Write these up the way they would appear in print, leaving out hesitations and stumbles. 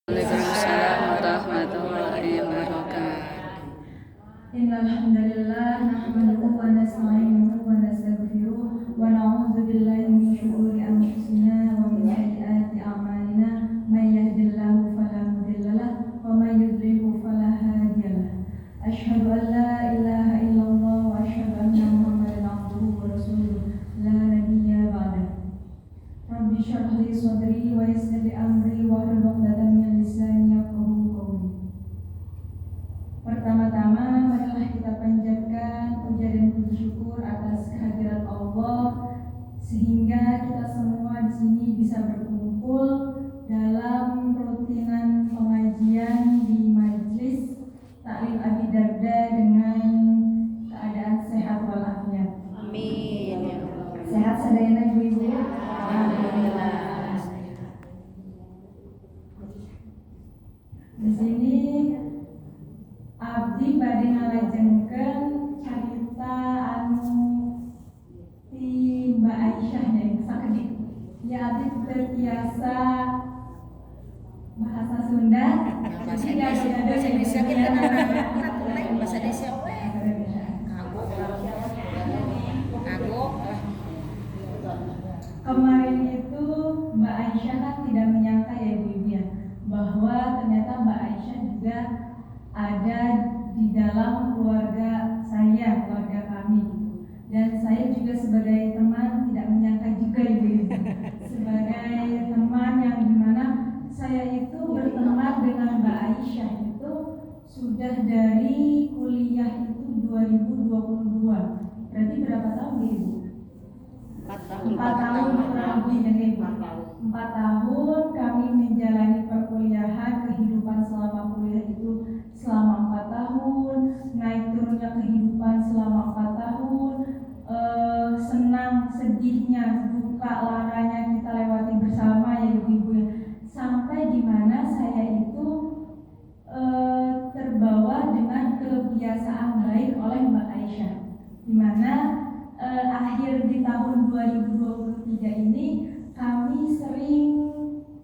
Waalaikumsalam warahmatullahi wabarakatuh. Innal hamdalillah nahmaduhu wa nasta'inuhu wa nastaghfiruh wa na'udzu billahi min shururi anfusina wa min sayyiati a'malina may yahdihillahu fala mudilla lahu wa may yudlilhu fala hadiya lahu. Asyhadu an la ilaha illallah wa asyhadu anna Muhammadan abduhu wa rasuluh la nabiyya ba'dahu. Rabbi shrah li sadri wa yassir li amri wa hlul 'uqdatam min lisani yafqahu qawli. Pertama-tama marilah kita panjatkan puja dan puji syukur atas kehadirat Allah sehingga kita semua di sini bisa berkumpul dalam rutinan pengajian di Majelis Taklim Abi Darda dengan keadaan sehat walafiat. Amin ya Allah. Sehat sadayana ibu-ibu. Alhamdulillah. Di sini abdi badhe ngalajengkeun carita anu ti Mbak Aisyah nya sakedik. Ya abdi terbiasa bahasa Sunda. Bahasa Indonesia kita bahasa Indonesia. Kagok. Kemarin itu Mbak Aisyah kan tidak menyangka ya ibu-ibu ya, bahwa ternyata Mbak Aisyah juga ada di dalam keluarga saya, keluarga kami gitu. Dan saya juga sebagai teman tidak menyangka juga ibu-ibu, sebagai teman yang dimana saya itu berteman dengan Mbak Aisyah itu sudah dari kuliah itu 2022. Berarti berapa tahun ibu? 4 tahun kurang lebih dengan ibu. 4 tahun kami menjalani perkuliahan, kehidupan selama kuliah itu selama 4 tahun, naik turunnya kehidupan selama 4 tahun, senang sedihnya, duka laranya kita lewati bersama ya ibu-ibu ya. Sampai di mana saya itu terbawa dengan kebiasaan baik oleh Mbak Aisyah, di mana akhir di tahun 2023 ini kami sering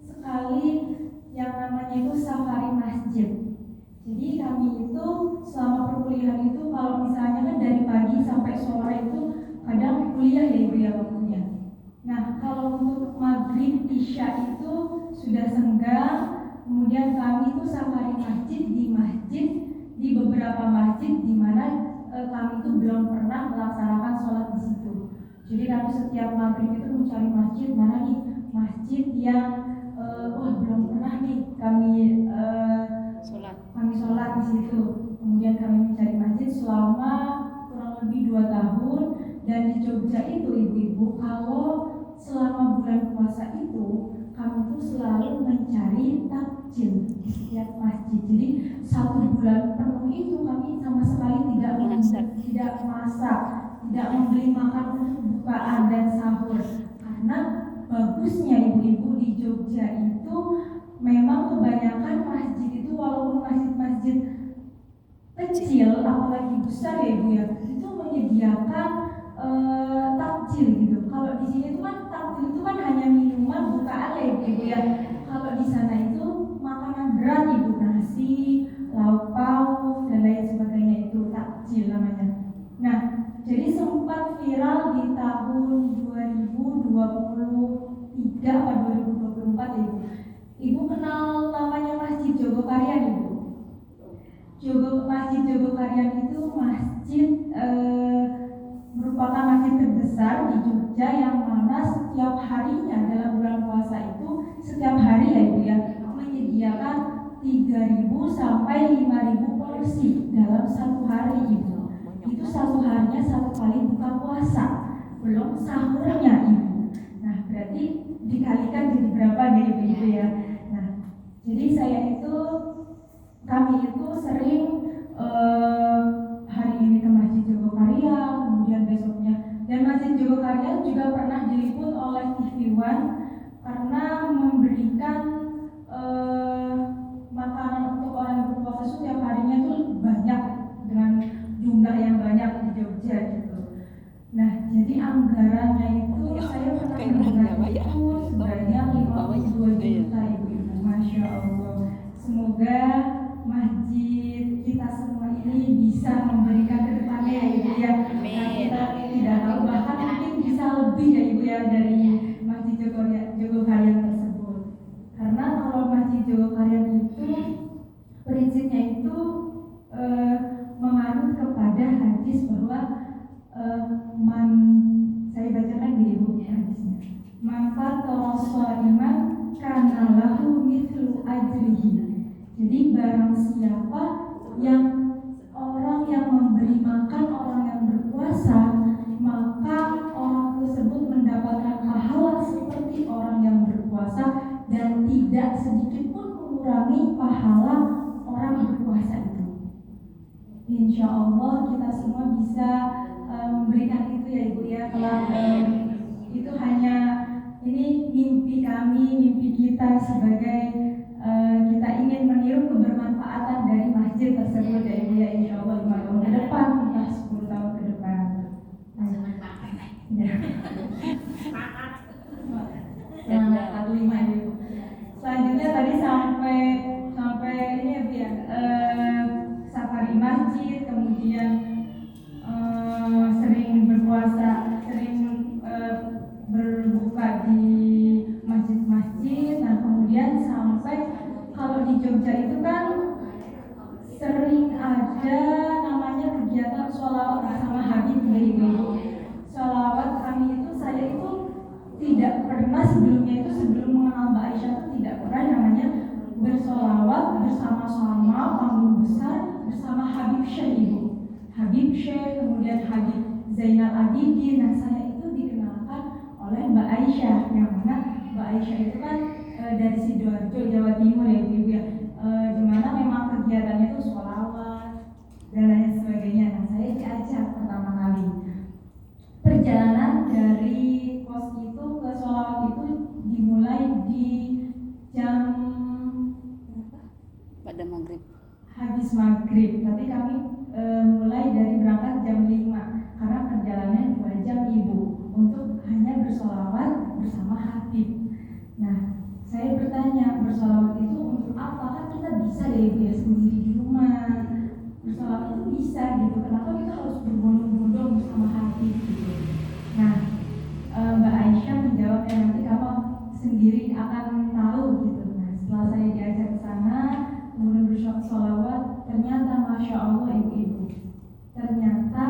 sekali yang namanya itu safari masjid. Jadi kami itu selama perkuliahan itu kalau misalnya kan dari pagi sampai sore itu kadang kuliah ya ibu ya waktunya. Nah kalau untuk maghrib isya itu sudah senggang, kemudian kami itu safari masjid di beberapa masjid di mana kami itu belum pernah melaksanakan sholat di situ. Jadi kami setiap maghrib itu mencari masjid mana nih masjid yang belum pernah nih kami sholat di situ. Kemudian kami mencari masjid selama kurang lebih 2 tahun. Dan di Jogja itu ibu-ibu kalau selama bulan puasa itu kami tuh selalu mencari takjil di setiap masjid. Jadi 1 bulan penuh itu kami sama sekali tidak masak, tidak membeli makan untuk bukaan dan sahur. Karena bagusnya ibu-ibu di Jogja itu memang kebanyakan masjid itu walaupun masjid-masjid kecil apalagi besar ya ibu ya, itu menyediakan takjil gitu. Kalau di sini itu kan takjil itu kan hanya minuman bukaan ya ibu ya. Kalau di sana itu makanan berat ibu, nasi, lauk pauk dan lain sebagainya itu takjil namanya. Nah, jadi sempat viral di tahun 2023 atau 2024 ibu. Ibu kenal namanya Masjid Jogokarian ibu? Masjid Jogokarian itu masjid merupakan masjid terbesar di Jogja yang mana setiap harinya dalam bulan puasa itu setiap hari ya ibu ya menyediakan 3.000 sampai 5.000 porsi dalam 1 hari ibu. Itu 1 harinya 1 kali buka puasa, belum sahurnya ibu. Nah berarti dikalikan jadi berapa deh ibu ya. Nah jadi kami itu sering hari ini ke Masjid Jogokarian, kemudian besoknya. Dan Masjid Jogokarian juga pernah diliput oleh TV One karena memberikan makanan untuk orang berpuasa setiap harinya itu banyak dengan jumlah yang banyak di Jogja gitu. Nah jadi anggarannya itu saya pernah mendengar itu sebanyak 52 juta ibu-ibu, Masya Allah. bisa memberikan ke depannya ya Ibu ya. Nah, Amin. kita tidak tahu, bahkan mungkin bisa lebih ya Ibu ya dari Masjid Jogokarian tersebut. Karena kalau Masjid Jogokarian itu prinsipnya itu menganut kepada hadis bahwa saya bacakan di Ibu hadisnya. Man fatara shaiman kana lahu mithlu ajrihi. Jadi barang siapa yang orang yang memberi makan orang yang berpuasa, maka orang tersebut mendapatkan pahala seperti orang yang berpuasa dan tidak sedikit pun mengurangi pahala orang berpuasa itu. Insya Allah kita semua bisa memberikan itu ya Ibu ya. Kalau itu hanya ini mimpi kami, mimpi kita sebagai kita ingin meniru kebermanfaatan dari masjid tersebut ya Ibu ya. Insya Allah 5 tahun ke depan, entah 10 tahun ke depan. Ya. Semangat 45 Ibu. Selanjutnya tadi sampai ini ya Bu ya, safari masjid, kemudian sering berpuasa, sering berbuka di masjid-masjid. Nah kemudian sampai kalau di Jogja itu kan sering ada namanya kegiatan sholawat bersama Habib ya Ibu. Sholawat kami itu, saya itu tidak pernah sebelumnya itu, sebelum mengenal Mbak Aisyah itu tidak pernah namanya bersolawat bersama-sama panggung besar bersama Habib Syekh Ibu. Habib Syekh, kemudian Habib Zainal Abidin. Nah saya itu dikenalkan oleh Mbak Aisyah, yang mana Mbak Aisyah itu kan dari Sidoarjo, Jawa Timur ya Ibu ya. Dimana memang kegiatannya itu sholawat dan lain sebagainya. Nah saya diajak pertama kali. Perjalanan dari kos itu ke sholawat itu dimulai di jam Pada maghrib. habis maghrib, tapi kami mulai dari berangkat jam 5 karena perjalanan 2 jam Ibu untuk hanya bersolawat bersama Habib. Nah saya bertanya, bersolawat itu untuk apa? Kan kita bisa ya Ibu ya sendiri di rumah, bersolawat itu bisa gitu, kenapa kita harus berbondong-bondong bersama Habib gitu. Nah Mbak Aisyah menjawab, nanti kamu sendiri akan tahu gitu. Nah setelah saya diajak ke sana kemudian bersolawat, ternyata Masya Allah ibu-ibu, ternyata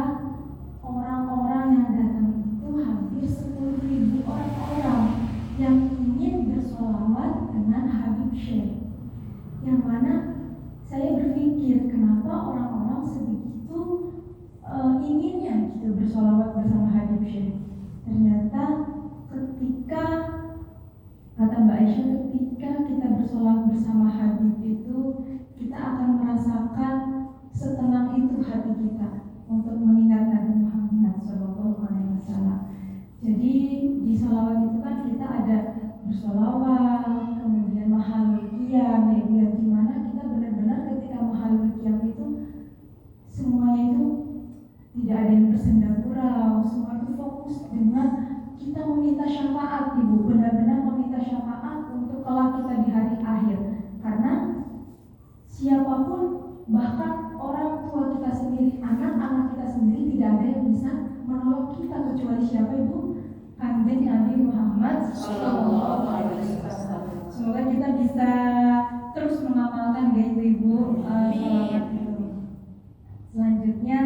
orang-orang yang datang itu hampir 10.000 orang-orang yang ingin bersolawat dengan Habib Syekh. Yang mana saya berpikir kenapa orang-orang sebegitu inginnya gitu bersolawat bersama Habib Syekh. Ternyata ketika kata Mbak Aisyah, ketika kita bersolawat bersama Habib itu, kita akan merasakan setenang itu hati kita untuk mengingat Nabi Muhammad SAW. Jadi di solawat itu kan kita ada bersolawat, kemudian mahalul qiyam, ya gimana kita benar-benar ketika mahalul qiyam itu semuanya itu tidak ada yang bersenda gurau, semua itu fokus dengan kita meminta syafaat Ibu, benar-benar meminta syafaat untuk kelak kita di hari akhir. Karena siapapun, bahkan orang tua kita sendiri, anak-anak kita sendiri, tidak ada yang bisa menolong kita kecuali siapa Ibu? Kanjeng Nabi Muhammad SAW. Semoga kita bisa terus mengamalkan ya Ibu. Selanjutnya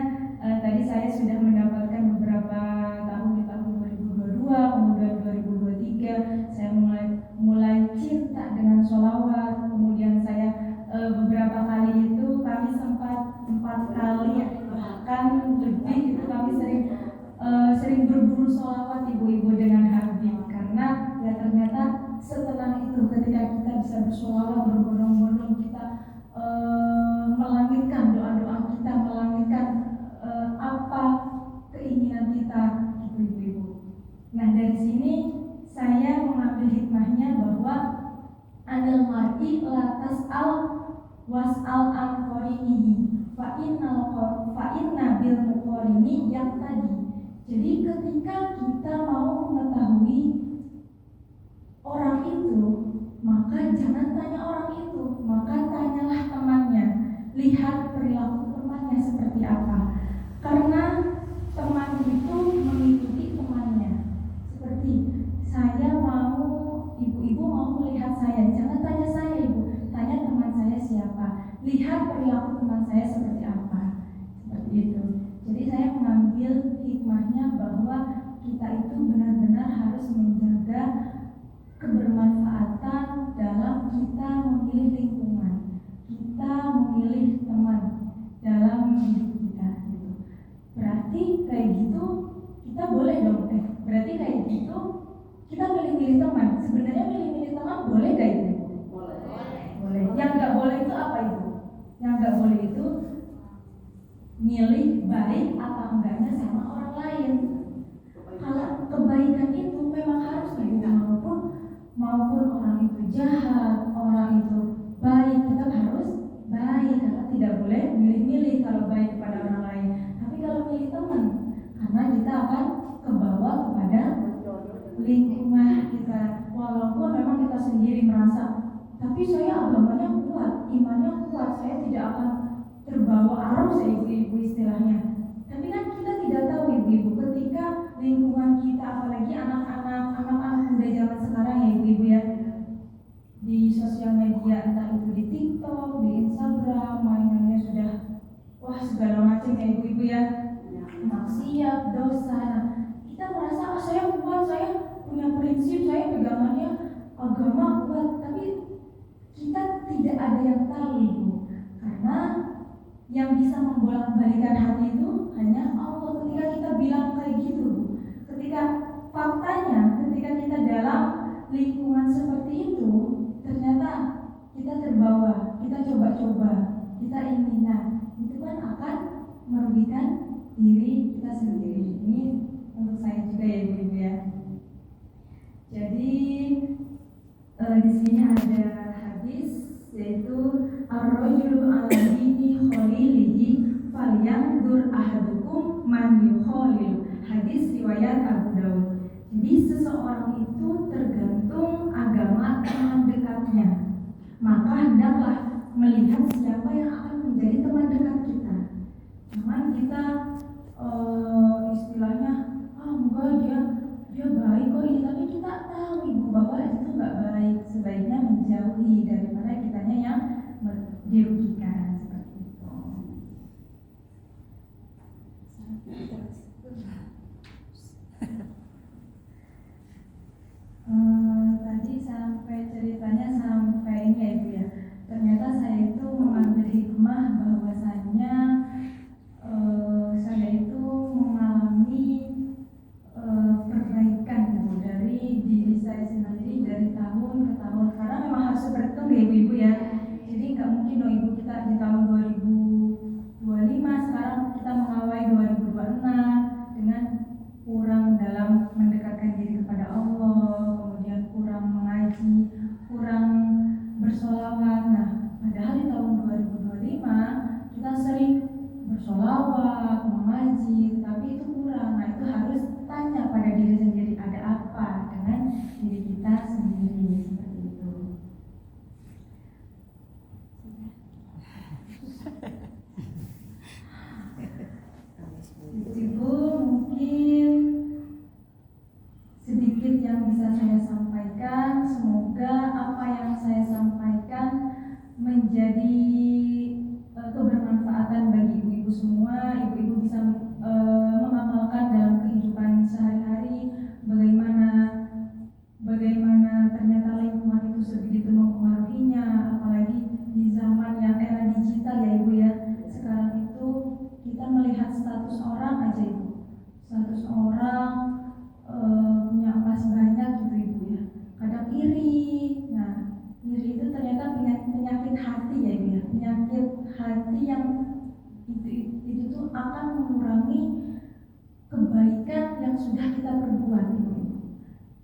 tadi saya sudah mendapatkan beberapa tahun di tahun 2022, kemudian 2023 saya mulai cinta dengan sholawat. Kemudian saya beberapa kali itu kami sempat 4 kali bahkan lebih itu kami sering berburu sholawat ibu-ibu dengan Habib, karena ya ternyata setelah itu ketika kita bisa bersolawat berbondong-bondong, kita melangitkan doa-doa kita, melangitkan apa keinginan kita gitu ibu-ibu. Nah dari sini saya mengambil hikmahnya bahwa anil mar'i latas al was'al an qarinihi fa inna bil muqarini yang tadi. Jadi ketika kita mau mengetahui orang itu, maka jangan tanya orang itu, maka tanyalah temannya, lihat perilaku temannya seperti apa. harus menjaga kebermanfaatan dalam kita memilih lingkungan, kita memilih teman dalam hidup kita gitu. Berarti kayak gitu kita boleh dong berarti kayak gitu kita milih-milih teman. Sebenarnya milih-milih teman boleh gak itu? Boleh. Yang nggak boleh itu apa itu? Yang nggak boleh itu milih baik apa enggaknya sama orang lain. Kalau kebaikan itu memang harus gitu, maupun orang itu jahat, orang itu baik, tetap harus baik. Karena tidak boleh milih-milih kalau baik kepada orang lain. Tapi kalau milih teman, karena kita akan kebawa kepada lingkungan kita. Walaupun memang kita sendiri merasa, tapi saya agamanya kuat, imannya kuat, saya tidak akan terbawa arus ibu-ibu istilahnya. Tapi kan kita tidak tahu ibu-ibu ketika lingkungan kita, apalagi anak-anak muda zaman sekarang ya ibu-ibu ya, di sosial media, entah itu di TikTok, di Instagram, mainannya sudah wah segala macam ya ibu-ibu ya, maksiat, dosa. Nah, kita merasa saya kuat, saya punya prinsip, saya pegangannya agama kuat, tapi kita tidak ada yang tahu ibu, karena yang bisa membolak-balikan hati itu hanya Allah. Ketika kita bilang kayak gitu, ketika faktanya, ketika kita dalam lingkungan seperti itu, ternyata kita terbawa, kita coba-coba, kita ingin, nah itu kan akan merugikan diri kita sendiri. Ini untuk saya juga ya ibu-ibu ya. Jadi di sini ada hadis yaitu ar-rajulu 'ala dini khalilihi falyanzur ahadukum man yukhalil. Hadis riwayat Abu Daud. Jadi seseorang itu tergantung agama teman dekatnya. Maka hendaklah melihat siapa yang akan menjadi teman dekat kita. Jangan kita istilahnya enggak dia baik kok ini, tapi kita tahu ibu bahwa itu nggak baik. Sebaiknya menjauhi daripada kitanya yang dirugikan seperti itu. Tadi sampai ceritanya sampai ini ya ibu ya. Ternyata saya itu mengambil hikmah bahwasannya saya itu mengalami perbaikan gitu dari diri saya sendiri dari tahun ke tahun, karena memang harus seperti itu ya ibu-ibu ya. Jadi nggak mungkin dong ibu kita di tahun 2025 sekarang kita mengawali 2026 dengan kurang dalam mendekatkan diri kepada Allah, kemudian kurang mengaji, kurang bersolawat. Nah, padahal di tahun 2025 kita sering bersolawat, mengaji, tapi itu kurang. Nah, itu harus tanya pada diri sendiri, ada apa dengan diri kita sendiri seperti itu. Ibu mungkin sedikit yang bisa saya sampaikan. Semoga apa yang saya sampaikan menjadi kebermanfaatan bagi ibu-ibu semua. Ibu-ibu bisa mengamalkan dalam kehidupan sehari-hari bagaimana ternyata lingkungan itu sebegitu mempengaruhinya, apalagi di zaman yang era digital ya ibu ya. Sekarang itu kita melihat status orang aja ibu, status orang punya emas banyak gitu ibu ya, kadang iri. Nah, iri itu ternyata penyakit hati ya ibu ya, penyakit hati yang itu tuh akan mengurangi kebaikan yang sudah kita perbuat ibu.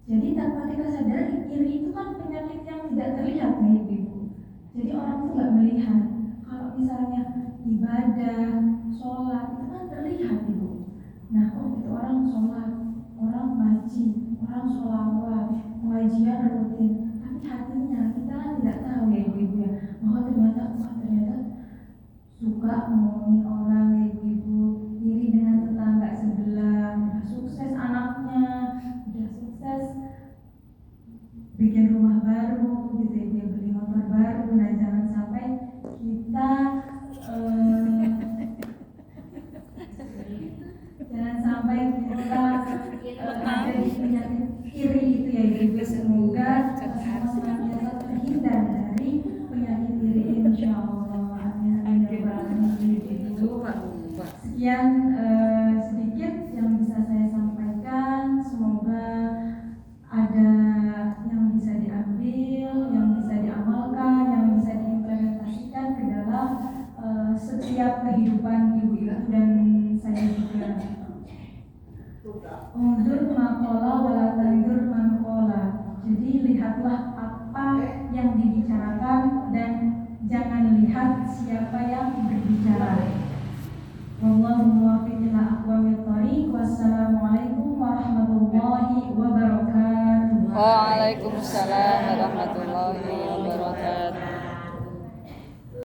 Jadi tanpa kita sadari, iri itu kan penyakit yang tidak terlihat nih ibu. Jadi orang itu nggak melihat. Kalau misalnya ibadah, sholat itu kan terlihat ibu. Nah, itu orang sholat, orang ngaji, orang sholawat, pengajian rutin, tapi hatinya kita kan tidak tahu ya ibu ya, bahwa ternyata suka ngomongin orang ya ibu, iri dengan tetangga sebelah, udah sukses anaknya, udah sukses bikin rumah baru gitu ya, dia beli motor baru. Nah, jangan sampai kita ada di penyakit iri Unzur maqala wala tanzur man qala. Jadi lihatlah apa yang dibicarakan dan jangan lihat siapa yang berbicara. Wallahu muwaffiq ila aqwamit thoriq. Wassalamualaikum warahmatullahi wabarakatuh. Waalaikumsalam warahmatullahi